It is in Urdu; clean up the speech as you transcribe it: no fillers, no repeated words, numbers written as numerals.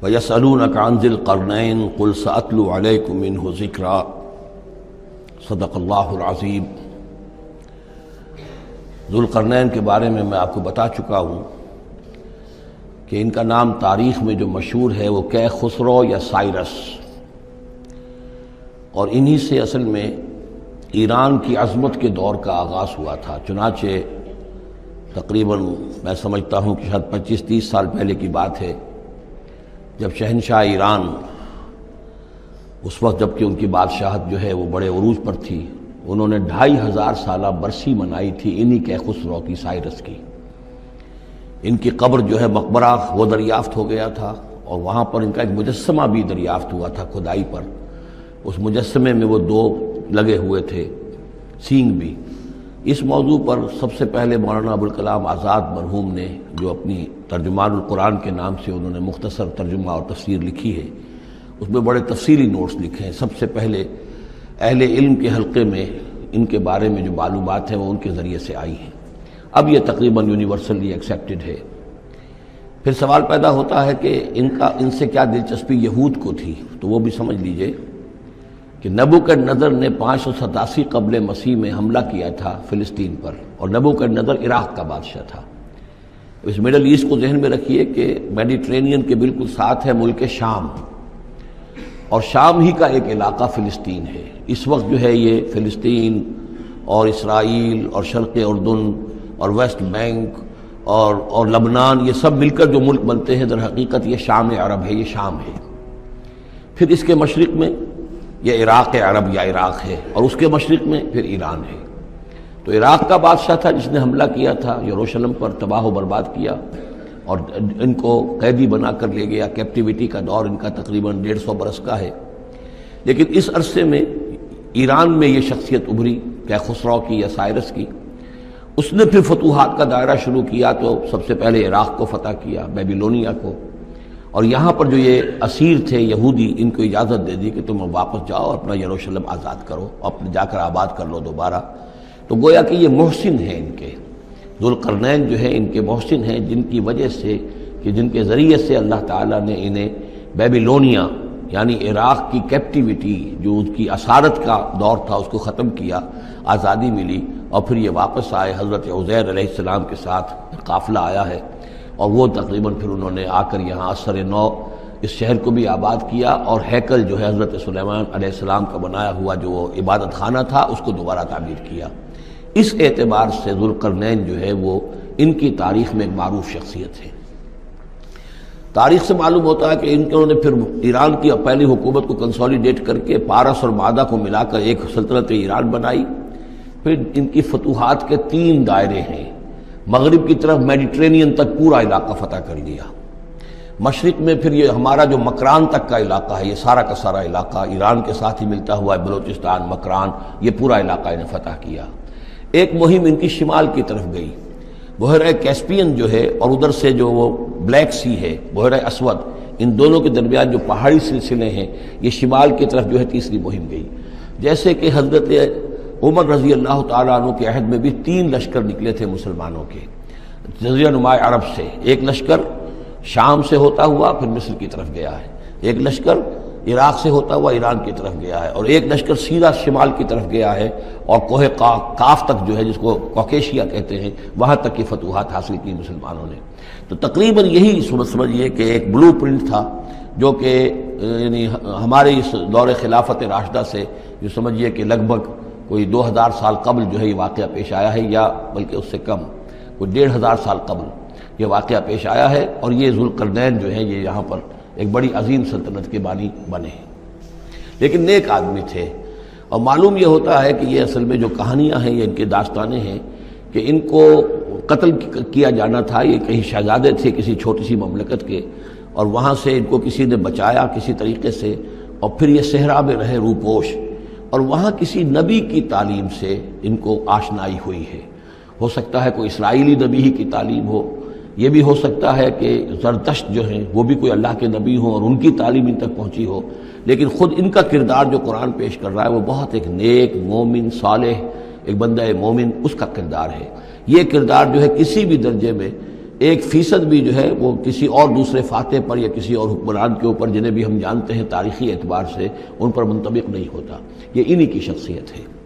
وَيَسْأَلُونَكَ عَنْ ذِي الْقَرْنَيْنِ قُلْ سَأَتْلُو عَلَيْكُمْ مِنْهُ ذِكْرًا صدق اللہ العظیم۔ ذوالقرنین کے بارے میں آپ کو بتا چکا ہوں کہ ان کا نام تاریخ میں جو مشہور ہے وہ کیخسرو یا سائرس، اور انہی سے اصل میں ایران کی عظمت کے دور کا آغاز ہوا تھا۔ چنانچہ تقریباً میں سمجھتا ہوں کہ شاید 25-30 سال پہلے کی بات ہے، جب شہنشاہ ایران اس وقت جب کہ ان کی بادشاہت جو ہے وہ بڑے عروج پر تھی، انہوں نے 2500 سالہ برسی منائی تھی انہی کیخسرو کی، سائرس کی۔ ان کی قبر جو ہے مقبرہ وہ دریافت ہو گیا تھا، اور وہاں پر ان کا ایک مجسمہ بھی دریافت ہوا تھا کھدائی پر۔ اس مجسمے میں وہ 2 لگے ہوئے تھے، سینگ بھی۔ اس موضوع پر سب سے پہلے مولانا ابوالکلام آزاد مرحوم نے، جو اپنی ترجمان القرآن کے نام سے انہوں نے مختصر ترجمہ اور تفسیر لکھی ہے، اس میں بڑے تفصیلی نوٹس لکھے ہیں۔ سب سے پہلے اہل علم کے حلقے میں ان کے بارے میں جو معلومات ہیں وہ ان کے ذریعے سے آئی ہیں۔ اب یہ تقریباً یونیورسلی ایکسیپٹڈ ہے۔ پھر سوال پیدا ہوتا ہے کہ ان سے کیا دلچسپی یہود کو تھی، تو وہ بھی سمجھ لیجئے کہ نبوکدنضر نے 587 قبل مسیح میں حملہ کیا تھا فلسطین پر، اور نبوکدنضر عراق کا بادشاہ تھا۔ اس مڈل ایسٹ کو ذہن میں رکھیے کہ میڈیٹرینین کے بالکل ساتھ ہے ملک شام، اور شام ہی کا ایک علاقہ فلسطین ہے۔ اس وقت جو ہے یہ فلسطین اور اسرائیل اور شرق اردن اور ویسٹ بینک اور لبنان، یہ سب مل کر جو ملک بنتے ہیں، در حقیقت یہ شام عرب ہے، یہ شام ہے۔ پھر اس کے مشرق میں یہ عراق عرب یا عراق ہے، اور اس کے مشرق میں پھر ایران ہے۔ تو عراق کا بادشاہ تھا جس نے حملہ کیا تھا یروشلم پر، تباہ و برباد کیا، اور ان کو قیدی بنا کر لے گیا۔ کیپٹیویٹی کا دور ان کا تقریباً 150 برس کا ہے۔ لیکن اس عرصے میں ایران میں یہ شخصیت ابھری کیخسرو کی یا سائرس کی۔ اس نے پھر فتوحات کا دائرہ شروع کیا، تو سب سے پہلے عراق کو فتح کیا، بیبیلونیا کو، اور یہاں پر جو یہ اسیر تھے یہودی، ان کو اجازت دے دی کہ تم واپس جاؤ، اپنا یروشلم آزاد کرو، اپنے جا کر آباد کر لو دوبارہ۔ تو گویا کہ یہ محسن ہیں، ان کے ذوالقرنین جو ہے ان کے محسن ہیں، جن کی وجہ سے کہ جن کے ذریعے سے اللہ تعالیٰ نے انہیں بیبیلونیا یعنی عراق کی کیپٹیویٹی، جو ان کی اسارت کا دور تھا، اس کو ختم کیا، آزادی ملی، اور پھر یہ واپس آئے۔ حضرت عزیر علیہ السلام کے ساتھ قافلہ آیا ہے، اور وہ تقریباً پھر انہوں نے آ کر یہاں اثر نو اس شہر کو بھی آباد کیا، اور ہیکل جو ہے حضرت سلیمان علیہ السلام کا بنایا ہوا جو وہ عبادت خانہ تھا، اس کو دوبارہ تعمیر کیا۔ اس اعتبار سے ذوالقرنین جو ہے وہ ان کی تاریخ میں ایک معروف شخصیت ہے۔ تاریخ سے معلوم ہوتا ہے کہ انہوں نے پھر ایران کی پہلی حکومت کو کنسولیڈیٹ کر کے پارس اور مادہ کو ملا کر ایک سلطنت ایران بنائی۔ پھر ان کی فتوحات کے 3 دائرے ہیں۔ مغرب کی طرف میڈیٹرینین تک پورا علاقہ فتح کر لیا۔ مشرق میں پھر یہ ہمارا جو مکران تک کا علاقہ ہے، یہ سارا کا سارا علاقہ ایران کے ساتھ ہی ملتا ہوا ہے، بلوچستان، مکران، یہ پورا علاقہ انہیں فتح کیا۔ ایک مہم ان کی شمال کی طرف گئی، بحیرہ کیسپین جو ہے، اور ادھر سے جو وہ بلیک سی ہے، بحیرہ اسود، ان دونوں کے درمیان جو پہاڑی سلسلے ہیں، یہ شمال کی طرف جو ہے تیسری مہم گئی۔ جیسے کہ حضرت عمر رضی اللہ تعالیٰ عنہ کے عہد میں بھی 3 لشکر نکلے تھے مسلمانوں کے جزیرہ نما عرب سے۔ ایک لشکر شام سے ہوتا ہوا پھر مصر کی طرف گیا ہے، ایک لشکر عراق سے ہوتا ہوا ایران کی طرف گیا ہے، اور ایک لشکر سیدھا شمال کی طرف گیا ہے، اور کوہ کاف تک جو ہے، جس کو کوکیشیا کہتے ہیں، وہاں تک کی فتوحات حاصل کی مسلمانوں نے۔ تو تقریباً یہی سمجھیے کہ ایک بلو پرنٹ تھا، جو کہ یعنی ہمارے اس دور خلافت راشدہ سے جو سمجھیے کہ لگ بھگ کوئی 2000 سال قبل جو ہے یہ واقعہ پیش آیا ہے، یا بلکہ اس سے کم، کوئی 1500 سال قبل یہ واقعہ پیش آیا ہے، اور یہ ذوالقرنین جو ہیں یہ یہاں پر ایک بڑی عظیم سلطنت کے بانی بنے ہیں۔ لیکن نیک آدمی تھے، اور معلوم یہ ہوتا ہے کہ یہ اصل میں جو کہانیاں ہیں، یہ ان کے داستانیں ہیں کہ ان کو قتل کیا جانا تھا۔ یہ کہیں شہزادے تھے کسی چھوٹی سی مملکت کے، اور وہاں سے ان کو کسی نے بچایا کسی طریقے سے، اور پھر یہ صحرا میں رہے روپوش، اور وہاں کسی نبی کی تعلیم سے ان کو آشنائی ہوئی ہے۔ ہو سکتا ہے کوئی اسرائیلی نبی ہی کی تعلیم ہو، یہ بھی ہو سکتا ہے کہ زرتشت جو ہیں وہ بھی کوئی اللہ کے نبی ہوں اور ان کی تعلیم ان تک پہنچی ہو، لیکن خود ان کا کردار جو قرآن پیش کر رہا ہے وہ بہت ایک نیک، مومن، صالح، ایک بندہ مومن، اس کا کردار ہے۔ یہ کردار جو ہے کسی بھی درجے میں 1% بھی جو ہے وہ کسی اور دوسرے فاتح پر یا کسی اور حکمران کے اوپر جنہیں بھی ہم جانتے ہیں تاریخی اعتبار سے ان پر منطبق نہیں ہوتا. یہ انہی کی شخصیت ہے.